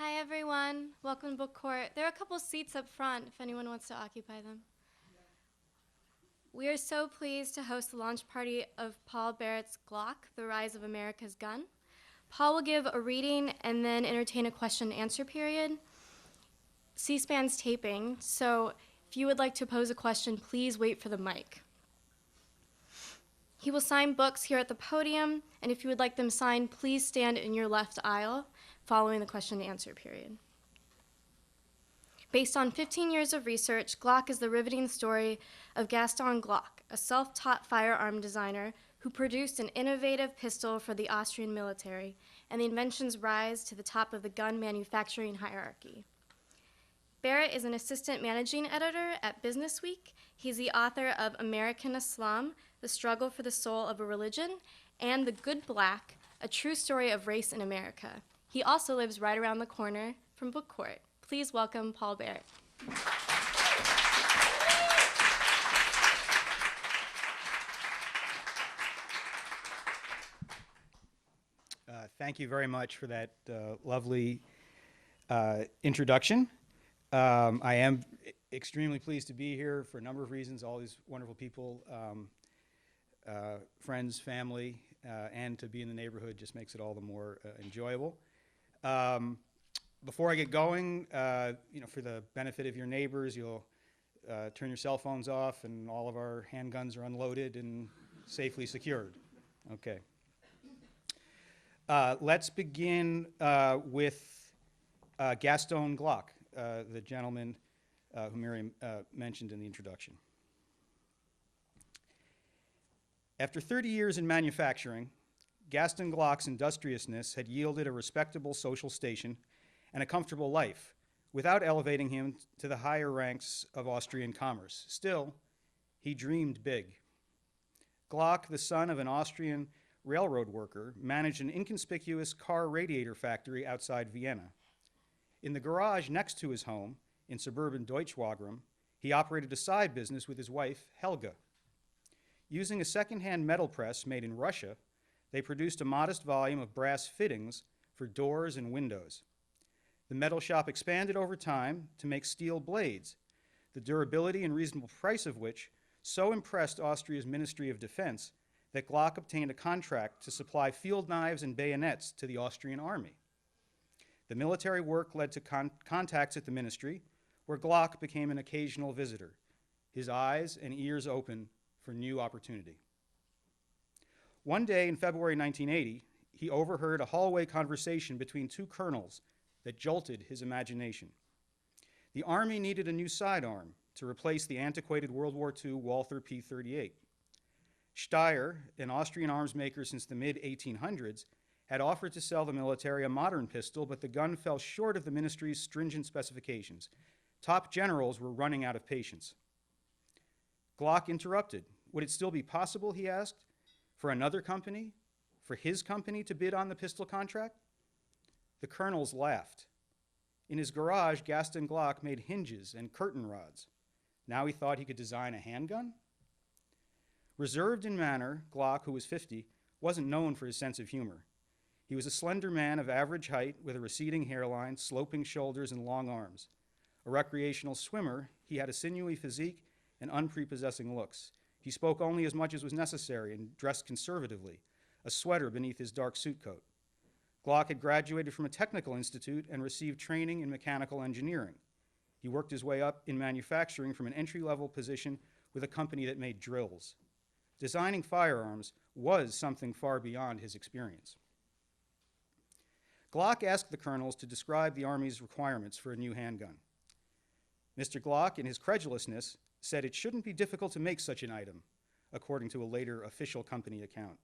Hi everyone, welcome to BookCourt. There are a couple seats up front if anyone wants to occupy them. We are so pleased to host the launch party of Paul Barrett's Glock, The Rise of America's Gun. Paul will give a reading and then entertain a question and answer period. C-SPAN's taping, so if you would like to pose a question, please wait for the mic. He will sign books here at the podium, and if you would like them signed, please stand in your left aisle following the question and answer period. Based on 15 years of research, Glock is the riveting story of Gaston Glock, a self-taught firearm designer who produced an innovative pistol for the Austrian military and the invention's rise to the top of the gun manufacturing hierarchy. Barrett is an assistant managing editor at Businessweek. He's the author of American Islam, The Struggle for the Soul of a Religion, and The Good Black, A True Story of Race in America. He also lives right around the corner from BookCourt. Please welcome Paul Barrett. Thank you very much for that lovely introduction. I am extremely pleased to be here for a number of reasons, all these wonderful people, friends, family, and to be in the neighborhood just makes it all the more enjoyable. Before I get going, for the benefit of your neighbors, you'll turn your cell phones off and all of our handguns are unloaded and safely secured. Okay. Let's begin with Gaston Glock, the gentleman who Miriam mentioned in the introduction. After 30 years in manufacturing, Gaston Glock's industriousness had yielded a respectable social station and a comfortable life without elevating him to the higher ranks of Austrian commerce. Still, he dreamed big. Glock, the son of an Austrian railroad worker, managed an inconspicuous car radiator factory outside Vienna. In the garage next to his home, in suburban Deutschwagram, he operated a side business with his wife, Helga. Using a second-hand metal press made in Russia, they produced a modest volume of brass fittings for doors and windows. The metal shop expanded over time to make steel blades, the durability and reasonable price of which so impressed Austria's Ministry of Defense that Glock obtained a contract to supply field knives and bayonets to the Austrian army. The military work led to contacts at the ministry, where Glock became an occasional visitor, his eyes and ears open for new opportunity. One day in February 1980, he overheard a hallway conversation between two colonels that jolted his imagination. The Army needed a new sidearm to replace the antiquated World War II Walther P-38. Steyr, an Austrian arms maker since the mid-1800s, had offered to sell the military a modern pistol, but the gun fell short of the ministry's stringent specifications. Top generals were running out of patience. Glock interrupted. Would it still be possible, he asked, for another company, for his company to bid on the pistol contract? The colonels laughed. In his garage, Gaston Glock made hinges and curtain rods. Now he thought he could design a handgun? Reserved in manner, Glock, who was 50, wasn't known for his sense of humor. He was a slender man of average height with a receding hairline, sloping shoulders, and long arms. A recreational swimmer, he had a sinewy physique and unprepossessing looks. He spoke only as much as was necessary and dressed conservatively, a sweater beneath his dark suit coat. Glock had graduated from a technical institute and received training in mechanical engineering. He worked his way up in manufacturing from an entry-level position with a company that made drills. Designing firearms was something far beyond his experience. Glock asked the colonels to describe the Army's requirements for a new handgun. Mr. Glock, in his credulousness, said it shouldn't be difficult to make such an item, according to a later official company account.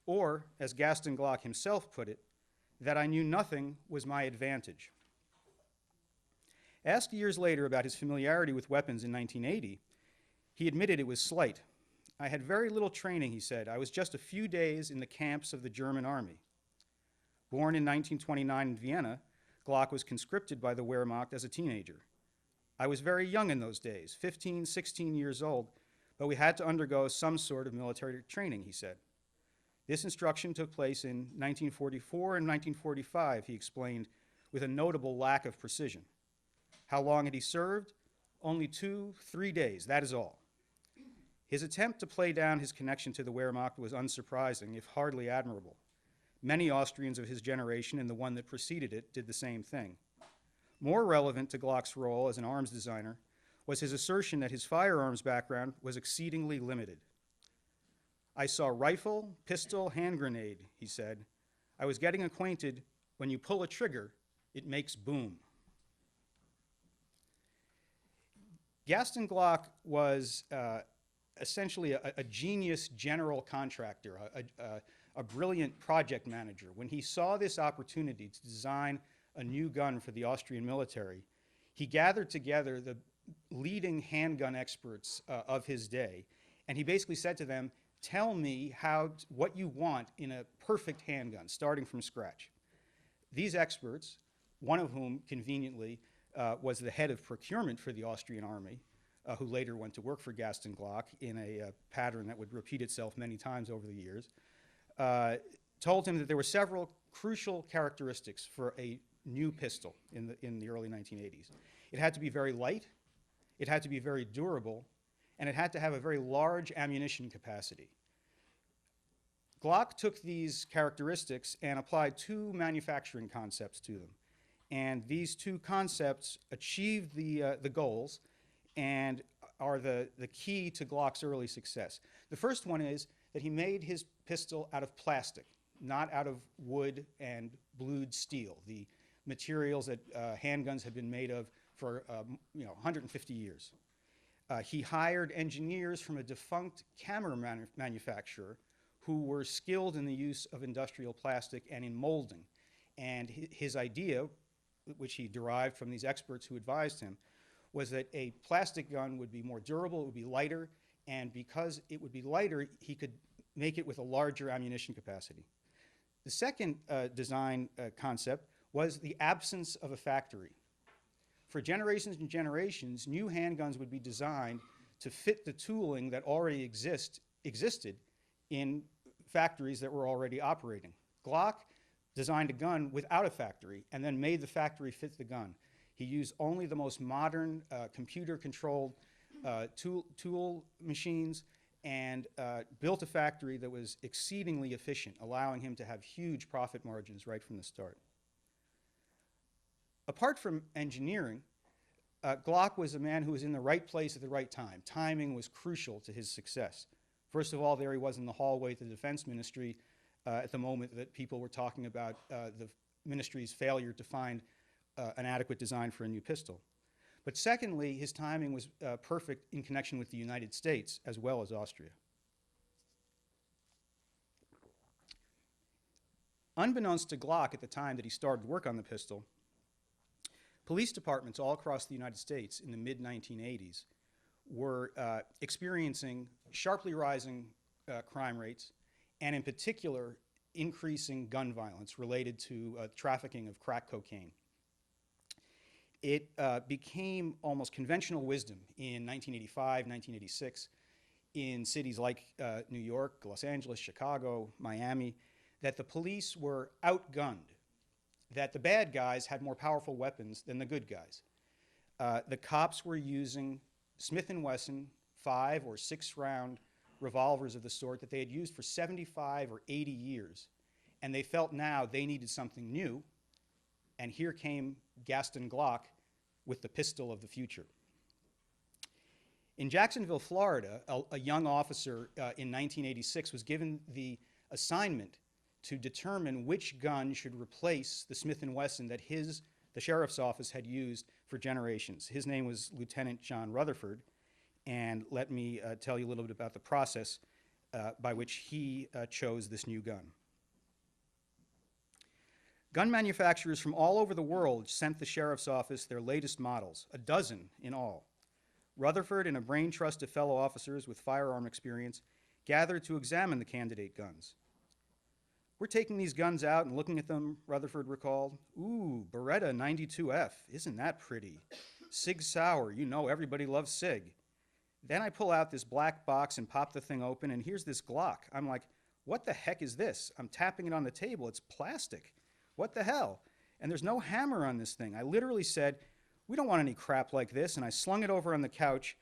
Or, as Gaston Glock himself put it, that I knew nothing was my advantage. Asked years later about his familiarity with weapons in 1980, he admitted it was slight. I had very little training, he said. I was just a few days in the camps of the German army. Born in 1929 in Vienna, Glock was conscripted by the Wehrmacht as a teenager. I was very young in those days, 15, 16 years old, but we had to undergo some sort of military training, he said. This instruction took place in 1944 and 1945, he explained, with a notable lack of precision. How long had he served? Only 2-3 days, that is all. His attempt to play down his connection to the Wehrmacht was unsurprising, if hardly admirable. Many Austrians of his generation and the one that preceded it did the same thing. More relevant to Glock's role as an arms designer was his assertion that his firearms background was exceedingly limited. "I saw rifle, pistol, hand grenade," he said. "I was getting acquainted. When you pull a trigger, it makes boom." Gaston Glock was essentially a genius general contractor, a brilliant project manager. When he saw this opportunity to design a new gun for the Austrian military, he gathered together the leading handgun experts of his day, and he basically said to them, "Tell me what you want in a perfect handgun, starting from scratch." These experts, one of whom conveniently was the head of procurement for the Austrian army, who later went to work for Gaston Glock in a pattern that would repeat itself many times over the years, told him that there were several crucial characteristics for a new pistol in the early 1980s. It had to be very light, it had to be very durable, and it had to have a very large ammunition capacity. Glock took these characteristics and applied two manufacturing concepts to them. And these two concepts achieved the goals and are the key to Glock's early success. The first one is that he made his pistol out of plastic, not out of wood and blued steel, the materials that handguns had been made of for 150 years. He hired engineers from a defunct camera manufacturer who were skilled in the use of industrial plastic and in molding. And his idea, which he derived from these experts who advised him, was that a plastic gun would be more durable, it would be lighter, and because it would be lighter, he could make it with a larger ammunition capacity. The second design concept was the absence of a factory. For generations and generations, new handguns would be designed to fit the tooling that already existed in factories that were already operating. Glock designed a gun without a factory and then made the factory fit the gun. He used only the most modern computer-controlled tool machines and built a factory that was exceedingly efficient, allowing him to have huge profit margins right from the start. Apart from engineering, Glock was a man who was in the right place at the right time. Timing was crucial to his success. First of all, there he was in the hallway to the Defense Ministry at the moment that people were talking about the ministry's failure to find an adequate design for a new pistol. But secondly, his timing was perfect in connection with the United States as well as Austria. Unbeknownst to Glock at the time that he started work on the pistol, police departments all across the United States in the mid-1980s were experiencing sharply rising crime rates, and in particular, increasing gun violence related to trafficking of crack cocaine. It became almost conventional wisdom in 1985, 1986, in cities like New York, Los Angeles, Chicago, Miami, that the police were outgunned, that the bad guys had more powerful weapons than the good guys. The cops were using Smith & Wesson 5 or 6 round revolvers of the sort that they had used for 75 or 80 years. And they felt now they needed something new. And here came Gaston Glock with the pistol of the future. In Jacksonville, Florida, a young officer in 1986 was given the assignment to determine which gun should replace the Smith & Wesson that the sheriff's office had used for generations. His name was Lieutenant John Rutherford, and let me tell you a little bit about the process by which he chose this new gun. Gun manufacturers from all over the world sent the sheriff's office their latest models, a dozen in all. Rutherford and a brain trust of fellow officers with firearm experience gathered to examine the candidate guns. "We're taking these guns out and looking at them," Rutherford recalled. "Ooh, Beretta 92F, isn't that pretty? Sig Sauer, you know everybody loves Sig. Then I pull out this black box and pop the thing open, and here's this Glock. I'm like, what the heck is this? I'm tapping it on the table. It's plastic. What the hell?" and there's no hammer on this thing. I literally said, we don't want any crap like this, and I slung it over on the couch